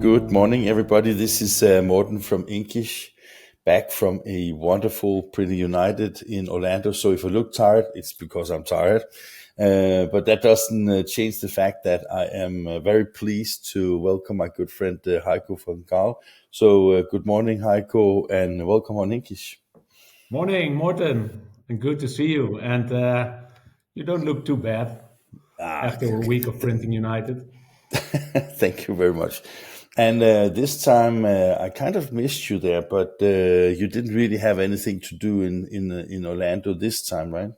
Good morning, everybody. This is Morten from Inkish, back from a wonderful Printing United in Orlando. So if I look tired, it's because I'm tired. But that doesn't change the fact that I am very pleased to welcome my good friend Heiko von Gaal. So good morning, Heiko, and welcome on Inkish. Morning, Morten, and good to see you. And you don't look too bad after a week of Printing United. Thank you very much. And this time I kind of missed you there, but you didn't really have anything to do in Orlando this time, right?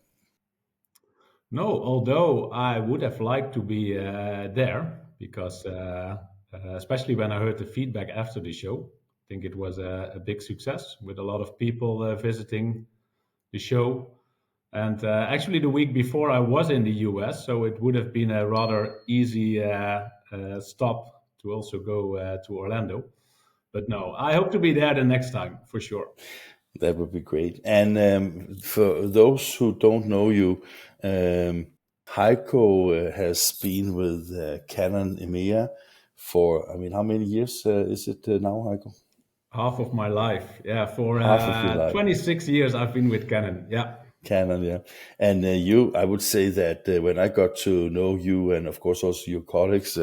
No, although I would have liked to be there because, especially when I heard the feedback after the show, I think it was a big success with a lot of people visiting the show. And actually, the week before I was in the US, so it would have been a rather easy stop to also go to Orlando. But no, I hope to be there the next time for sure. That would be great. And for those who don't know you, Heiko has been with Canon EMEA for, how many years is it now, Heiko? Half of my life, yeah. For Half of your life. 26 years, I've been with Canon. Yeah. Canon, yeah. And I would say that when I got to know you and of course also your colleagues,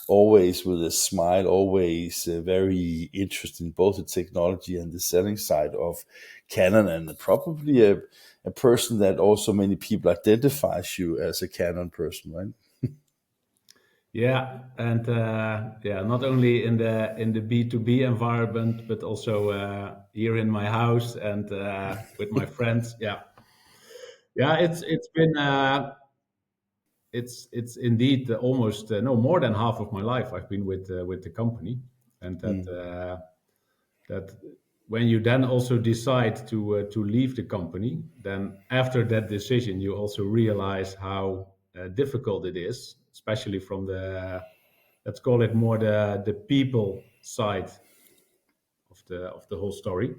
always with a smile, always very interested in both the technology and the selling side of Canon, and probably a person that also many people identifies you as a Canon person, right? Yeah, and yeah, not only in the B2B environment, but also here in my house and with my friends. Yeah, yeah, it's been it's indeed almost no more than half of my life I've been with the company, and that when you then also decide to leave the company, then after that decision you also realize how difficult it is, especially from the let's call it more the people side of the whole story.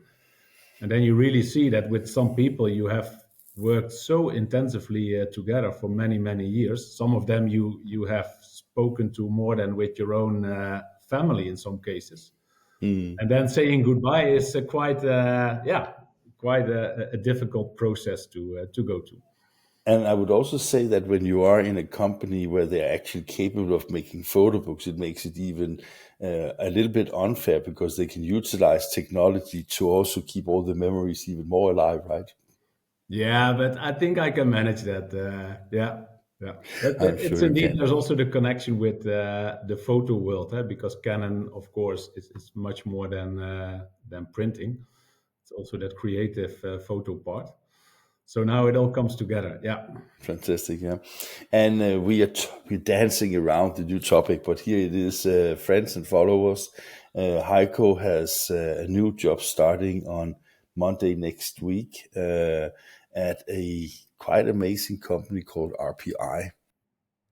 And then you really see that with some people you have worked so intensively together for many years. Some of them you have spoken to more than with your own family in some cases. And then saying goodbye is quite yeah, quite a difficult process to go to. And I would also say that when you are in a company where they're actually capable of making photo books, it makes it even a little bit unfair because they can utilize technology to also keep all the memories even more alive, right? Yeah, but I think I can manage that. Yeah, yeah. But I'm it's sure you indeed can. there's also the connection with the photo world, because Canon, of course, is much more than printing. It's also that creative photo part. So now it all comes together. Yeah. Fantastic, yeah. And we're dancing around the new topic, but here it is, friends and followers. Heiko has a new job starting on Monday next week at a quite amazing company called RPI.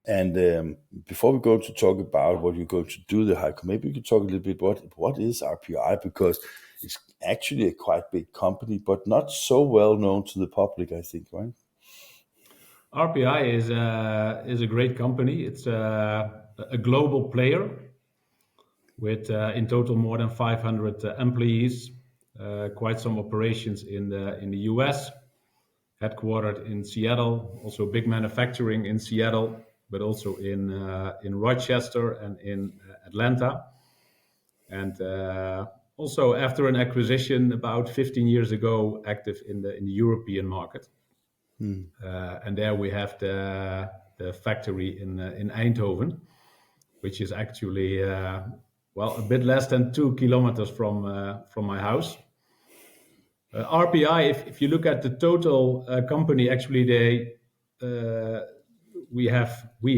And before we go to talk about what you're going to do there, Heiko, maybe you could talk a little bit what is RPI, because it's actually a quite big company, but not so well known to the public, I think, right? RPI is a great company. It's a global player with in total more than 500 employees, quite some operations in the US, headquartered in Seattle, also big manufacturing in Seattle, but also in Rochester and in Atlanta. And also after an acquisition about 15 years ago, active in the European market. And there we have the factory in Eindhoven, which is actually well, a bit less than 2 kilometers from my house. RPI, if you look at the total company, actually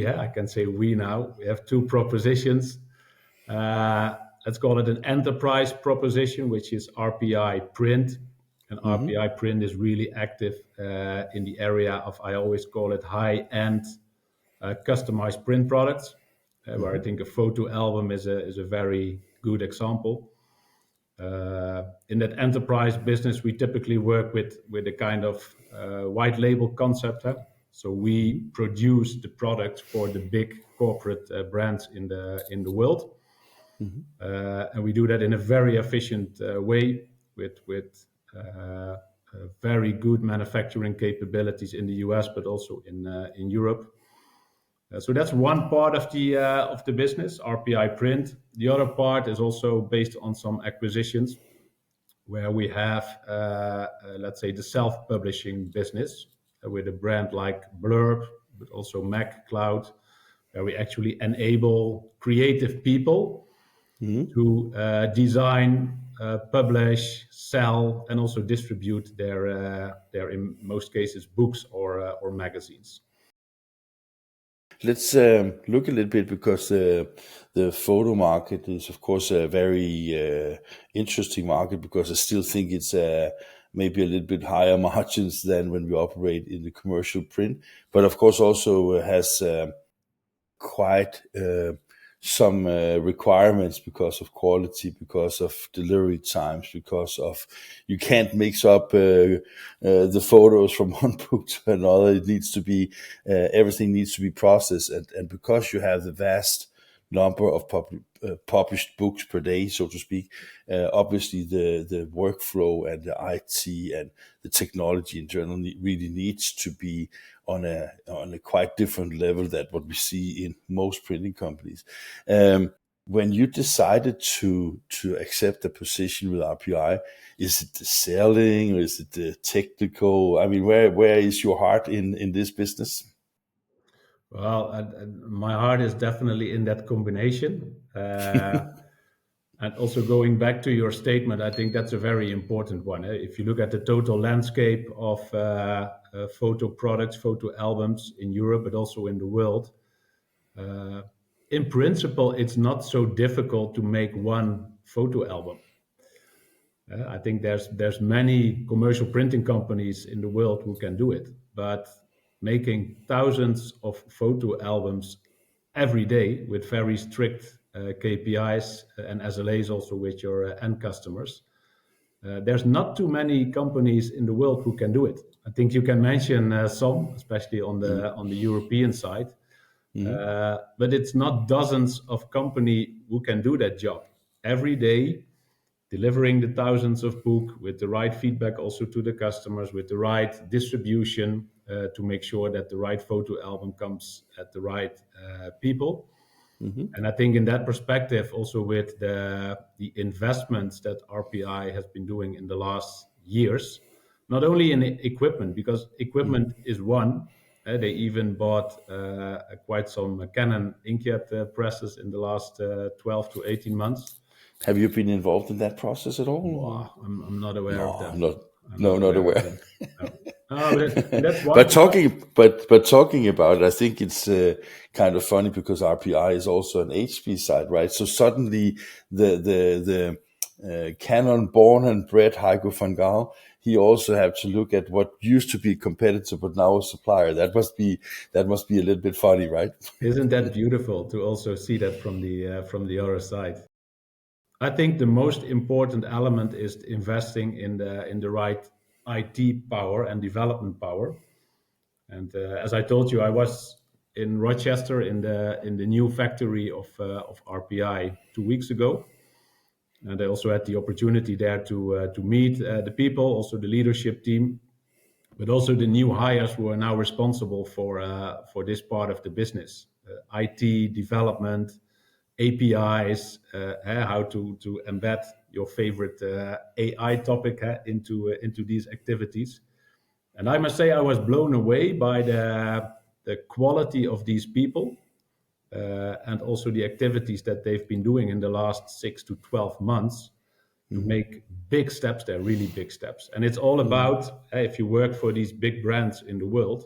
I can say we now, we have two propositions. Let's call it an enterprise proposition, which is RPI Print. And RPI Print is really active in the area of, I always call it high-end customized print products, where I think a photo album is a very good example. In that enterprise business, we typically work with a kind of white label concept. So we produce the products for the big corporate brands in the world, And we do that in a very efficient way with very good manufacturing capabilities in the US, but also in Europe. So that's one part of the business, RPI Print. The other part is also based on some acquisitions, where we have, let's say, the self-publishing business with a brand like Blurb, but also MacCloud, where we actually enable creative people to design, publish, sell, and also distribute their in most cases books or magazines. Let's look a little bit, because the photo market is, of course, a very interesting market, because I still think it's maybe a little bit higher margins than when we operate in the commercial print, but of course also has quite some requirements because of quality, because of delivery times, because of you can't mix up the photos from one book to another. It needs to be everything needs to be processed, and because you have the vast number of published books per day, so to speak, obviously the workflow and the IT and the technology in general really needs to be on a quite different level than what we see in most printing companies. When you decided to accept a position with RPI, is it the selling or is it the technical? I mean, where is your heart in this business? Well, my heart is definitely in that combination. And also going back to your statement, I think that's a very important one. If you look at the total landscape of photo products, photo albums in Europe, but also in the world, in principle, it's not so difficult to make one photo album. I think there's many commercial printing companies in the world who can do it, but making thousands of photo albums every day with very strict KPIs and SLAs also with your end customers. There's not too many companies in the world who can do it. I think you can mention some, especially on the European side, but it's not dozens of companies who can do that job every day, delivering the thousands of books with the right feedback also to the customers, with the right distribution to make sure that the right photo album comes at the right people. And I think in that perspective, also with the investments that RPI has been doing in the last years, not only in equipment, because equipment is one. They even bought quite some Canon inkjet presses in the last 12 to 18 months. Have you been involved in that process at all? Wow, I'm not aware of that. Not aware. That's one. But talking about it, I think it's kind of funny because RPI is also an HP side, right? So suddenly the Canon born and bred Heiko van Gaal, he also had to look at what used to be a competitor but now a supplier. That must be a little bit funny, right? Isn't that beautiful to also see that from the other side? I think the most important element is investing in the right IT power and development power. And as I told you, I was in Rochester in the new factory of RPI 2 weeks ago, and I also had the opportunity there to meet the people, also the leadership team, but also the new hires who are now responsible for this part of the business, IT development, APIs, how to embed your favorite AI topic into these activities. And I must say I was blown away by the quality of these people and also the activities that they've been doing in the last 6 to 12 months to make big steps there, really big steps. And it's all about, if you work for these big brands in the world,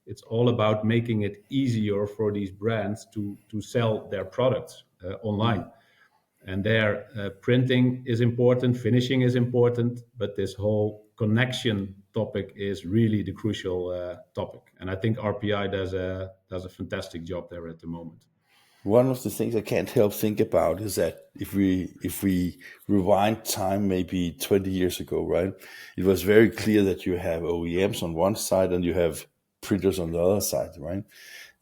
it's all about making it easier for these brands to sell their products online. And there, printing is important, finishing is important, but this whole connection topic is really the crucial topic. And I think RPI does a fantastic job there at the moment. One of the things I can't help think about is that if we rewind time maybe 20 years ago, right, it was very clear that you have OEMs on one side and you have printers on the other side, right?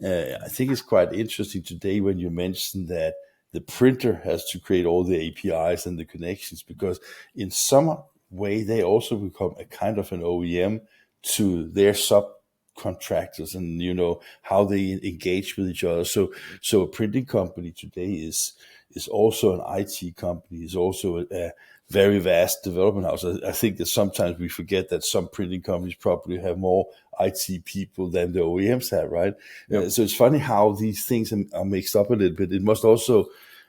I think it's quite interesting today when you mention that the printer has to create all the APIs and the connections, because in some way they also become a kind of an OEM to their subcontractors, and how they engage with each other. So a printing company today is also an IT company, is also a very vast development house. I think that sometimes we forget that some printing companies probably have more IT people than the OEMs have, right? Yep. So it's funny how these things are mixed up a little bit. It must also,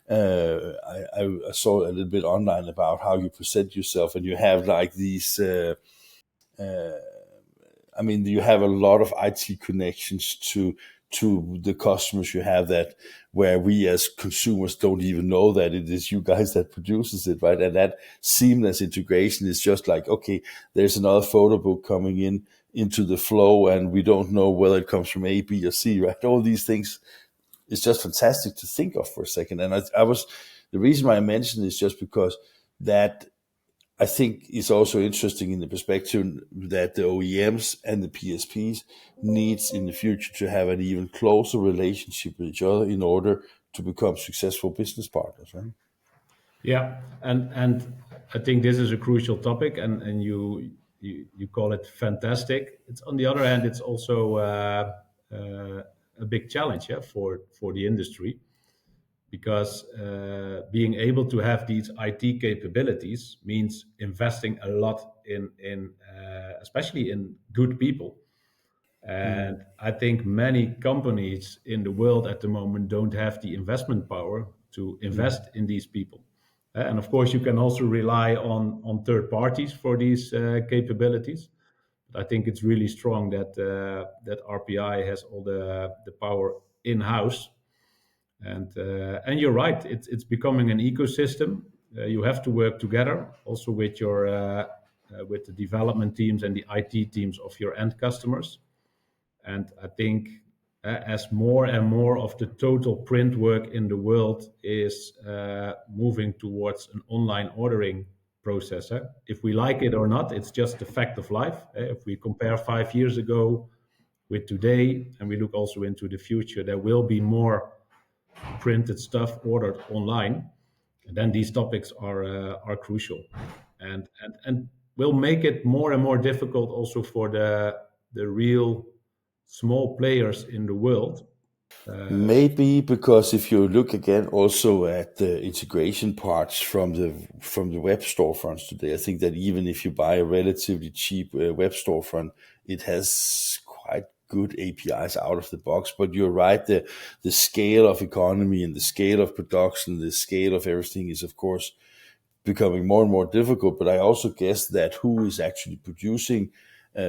I saw a little bit online about how you present yourself, and you have like these, you have a lot of IT connections to the customers you have, that where we as consumers don't even know that it is you guys that produces it, right? And that seamless integration is just like, okay, there's another photo book coming into the flow, and we don't know whether it comes from A, B, or C, right? All these things, it's just fantastic to think of for a second. And the reason why I mentioned is just because that I think is also interesting in the perspective that the OEMs and the PSPs needs in the future to have an even closer relationship with each other in order to become successful business partners, right? Yeah, and I think this is a crucial topic, and you call it fantastic. It's on the other hand, it's also a big challenge, yeah, for the industry, because being able to have these IT capabilities means investing a lot in especially in good people. And I think many companies in the world at the moment don't have the investment power to invest in these people. And of course, you can also rely on third parties for these capabilities. But I think it's really strong that RPI has all the power in house. And you're right, it's becoming an ecosystem. You have to work together also with your with the development teams and the IT teams of your end customers. And I think as more and more of the total print work in the world is moving towards an online ordering process, if we like it or not, it's just the fact of life. If we compare 5 years ago with today, and we look also into the future, there will be more printed stuff ordered online. And then these topics are crucial, and will make it more and more difficult also for the real small players in the world. Maybe because if you look again also at the integration parts from the web storefronts today, I think that even if you buy a relatively cheap web storefront, it has quite good APIs out of the box. But you're right, the scale of economy and the scale of production, the scale of everything is of course becoming more and more difficult. But I also guess that who is actually producing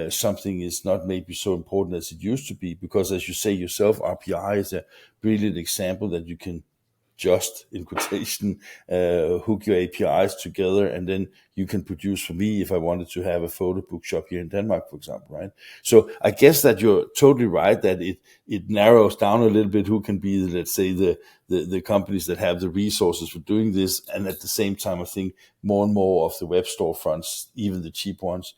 something is not maybe so important as it used to be, because as you say yourself, RPI is a brilliant example that you can just, in quotation, hook your APIs together, and then you can produce for me if I wanted to have a photo book shop here in Denmark, for example, right? So I guess that you're totally right that it narrows down a little bit who can be, let's say, the companies that have the resources for doing this. And at the same time, I think more and more of the web storefronts, even the cheap ones,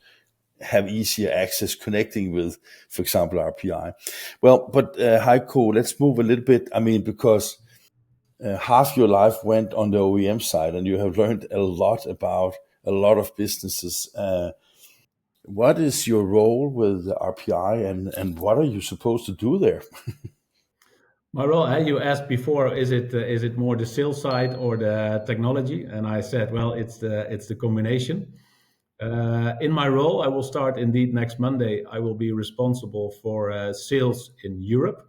have easier access connecting with, for example, RPI. Well, but Heiko, let's move a little bit. Because half your life went on the OEM side, and you have learned a lot about a lot of businesses. What is your role with RPI, and what are you supposed to do there? My role, you asked before, is it more the sales side or the technology? And I said, well, it's the combination. In my role, I will start indeed next Monday. I will be responsible for sales in Europe.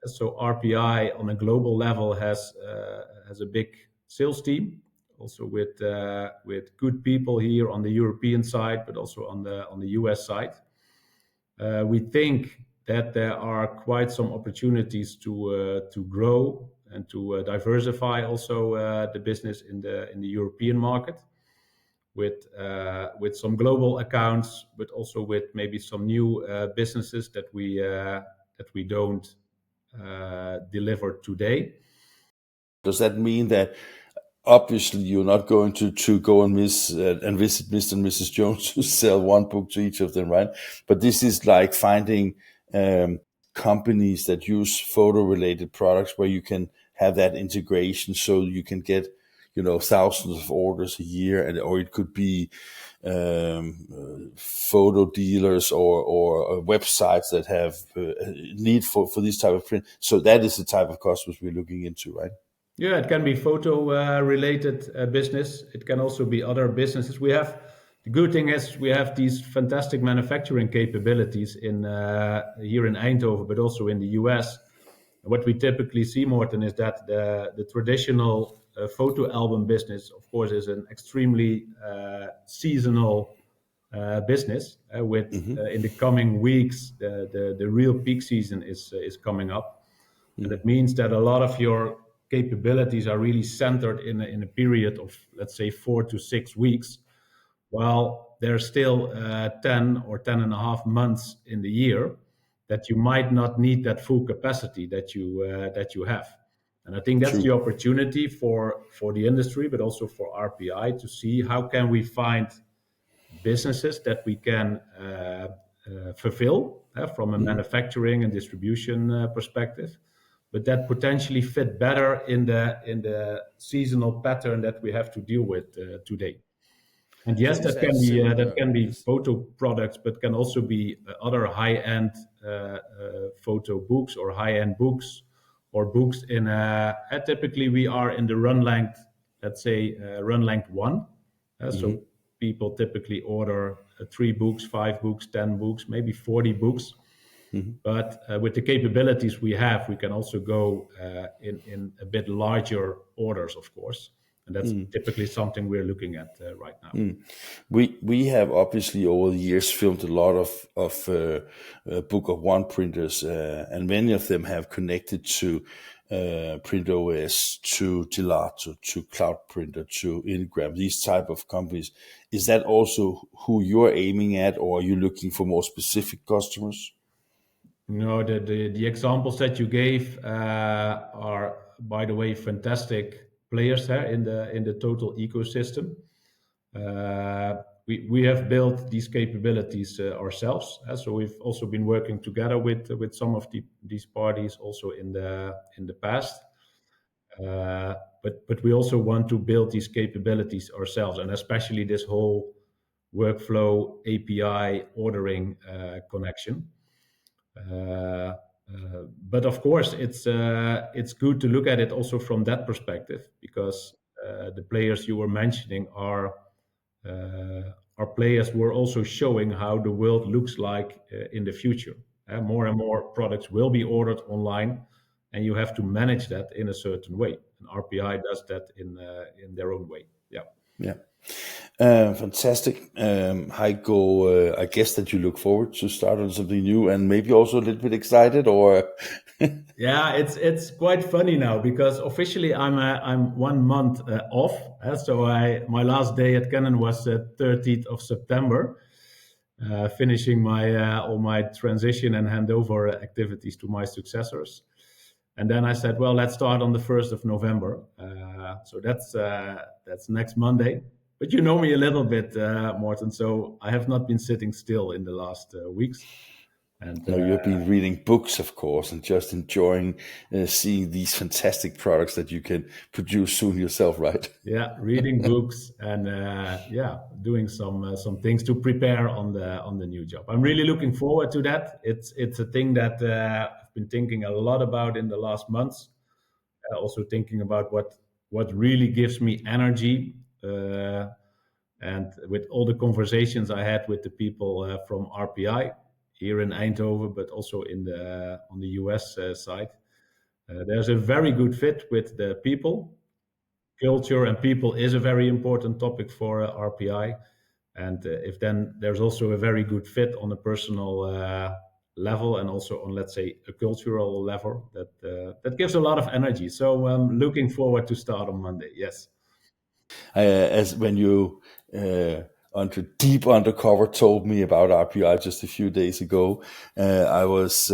So RPI on a global level has a big sales team, also with good people here on the European side, but also on the US side. We think that there are quite some opportunities to grow and to diversify also the business in the European market with some global accounts, but also with maybe some new businesses that we don't deliver today. Does that mean that obviously you're not going to go and visit Mr. and Mrs. Jones to sell one book to each of them, right? But this is like finding companies that use photo related products where you can have that integration so you can get, thousands of orders a year, or it could be photo dealers or websites that have need for this type of print. So that is the type of customers we're looking into, right? Yeah, it can be photo related business. It can also be other businesses. The good thing is we have these fantastic manufacturing capabilities in here in Eindhoven, but also in the US. What we typically see, Morten, is that the traditional photo album business, of course, is an extremely seasonal business. In the coming weeks, the real peak season is coming up, and it means that a lot of your capabilities are really centered in a period of, let's say, 4 to 6 weeks, while there's still 10 or 10 and a half months in the year that you might not need that full capacity that you have. And I think that's the opportunity for the industry, but also for RPI, to see how can we find businesses that we can fulfill from a manufacturing and distribution perspective, but that potentially fit better in the seasonal pattern that we have to deal with today. And yes, that can be photo products, but can also be other high-end photo books or high-end books, or books in typically we are in the run length, let's say run length 1. So people typically order 3 books, 5 books, 10 books, maybe 40 books. But with the capabilities we have, we can also go in a bit larger orders, of course. And that's typically something we're looking at right now. We have obviously over the years filmed a lot of Book of One printers, and many of them have connected to PrintOS, to Gelato, to Cloud Printer, to Ingram, these type of companies. Is that also who you're aiming at, or are you looking for more specific customers? No, the examples that you gave are, by the way, fantastic players here in the total ecosystem. We have built these capabilities ourselves, so we've also been working together with some of these parties also in the past. But we also want to build these capabilities ourselves, and especially this whole workflow API ordering connection. But of course, it's good to look at it also from that perspective, because the players you were mentioning are players who are also showing how the world looks like in the future. More and more products will be ordered online, and you have to manage that in a certain way. And RPI does that in their own way. Yeah. Fantastic. Heiko, I guess that you look forward to start on something new, and maybe also a little bit excited, or Yeah, it's quite funny now, because officially I'm 1 month off. So my last day at Canon was 30th of September, finishing all my transition and handover activities to my successors. And then I said, well, let's start on the 1st of November. So that's next Monday. But you know me a little bit, Morten, so I have not been sitting still in the last weeks. And no, you've been reading books, of course, and just enjoying seeing these fantastic products that you can produce soon yourself, right? Yeah, reading books and doing some things to prepare on the new job. I'm really looking forward to that. It's a thing that I've been thinking a lot about in the last months. Also thinking about what really gives me energy. And with all the conversations I had with the people from RPI here in Eindhoven, but also on the US side, there's a very good fit with the people. Culture and people is a very important topic for RPI. And if then there's also a very good fit on a personal level, and also on, let's say, a cultural level, that gives a lot of energy. So I'm looking forward to start on Monday. Yes. As when you deep undercover told me about RPI just a few days ago, I was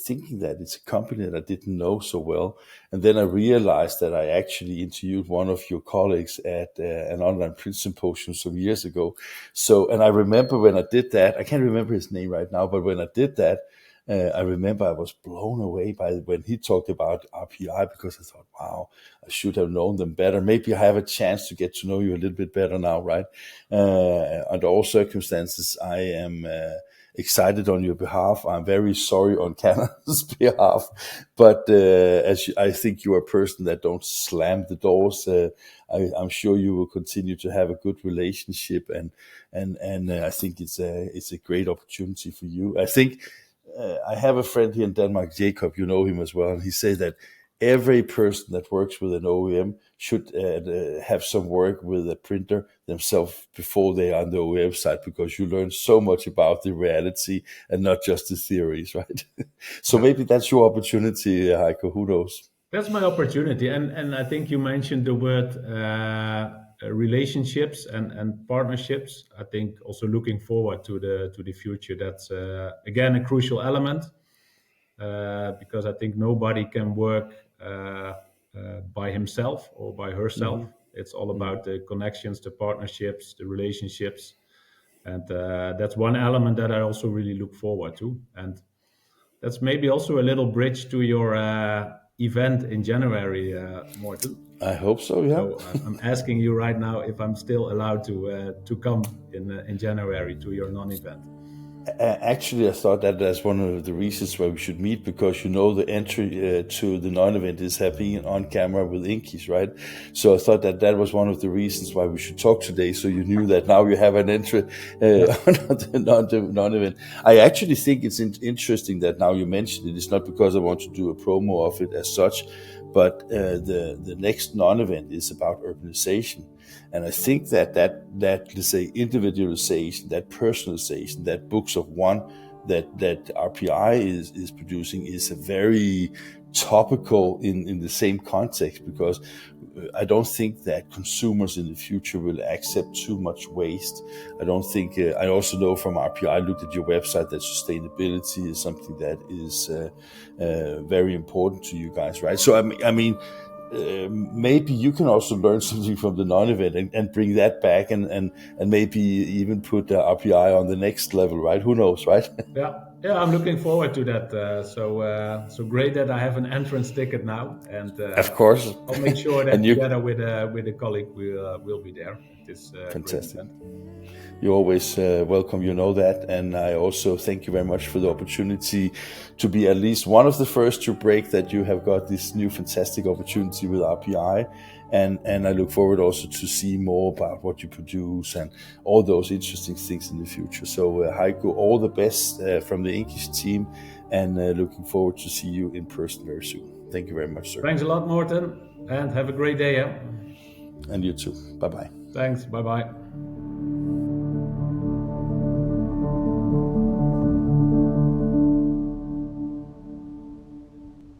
thinking that it's a company that I didn't know so well, and then I realized that I actually interviewed one of your colleagues at an online print symposium some years ago. So, and I remember when I did that, I can't remember his name right now, but when I did that, I remember I was blown away by when he talked about RPI, because I thought, wow, I should have known them better. Maybe I have a chance to get to know you a little bit better now, right? Under all circumstances, I am excited on your behalf. I'm very sorry on Canada's behalf, but I think you are a person that don't slam the doors. I'm sure you will continue to have a good relationship, and I think it's a great opportunity for you. I think I have a friend here in Denmark, Jacob. You know him as well, and he says that every person that works with an OEM should have some work with a printer themselves before they are on the OEM side, because you learn so much about the reality and not just the theories, right? So maybe that's your opportunity, Heiko. Who knows? That's my opportunity, and I think you mentioned the word relationships and partnerships. I think also looking forward to the future. That's again a crucial element, because I think nobody can work by himself or by herself. It's all about the connections, the partnerships, the relationships, and that's one element that I also really look forward to. And that's maybe also a little bridge to your event in January, Morten. I hope so. Yeah. So I'm asking you right now if I'm still allowed to come in January to your non-event. Actually, I thought that that's one of the reasons why we should meet, because the entry to the non-event is having on camera with Inkies, right? So I thought that was one of the reasons why we should talk today. So you knew that now you have an entry on the non-event. I actually think it's interesting that now you mentioned it. It's not because I want to do a promo of it as such, but the next non-event is about urbanization. And I think that let's say individualization, that personalization, that books of one that RPI is producing is a very topical in the same context, because I don't think that consumers in the future will accept too much waste. I don't think. I also know from RPI, I looked at your website, that sustainability is something that is very important to you guys, right? So I mean. Maybe you can also learn something from the non-event and bring that back and maybe even put the RPI on the next level, right? Who knows, right? Yeah, I'm looking forward to that. So great that I have an entrance ticket now, and Of course. I'll make sure that And you, together with a colleague we'll be there at this great fantastic. event. You're always welcome, you know that. And I also thank you very much for the opportunity to be at least one of the first to break that you have got this new fantastic opportunity with RPI. And I look forward also to see more about what you produce and all those interesting things in the future. So Heiko, all the best from the Inkies team, and looking forward to see you in person very soon. Thank you very much, sir. Thanks a lot, Morten, and have a great day. Yeah? And you too. Bye-bye. Thanks. Bye-bye.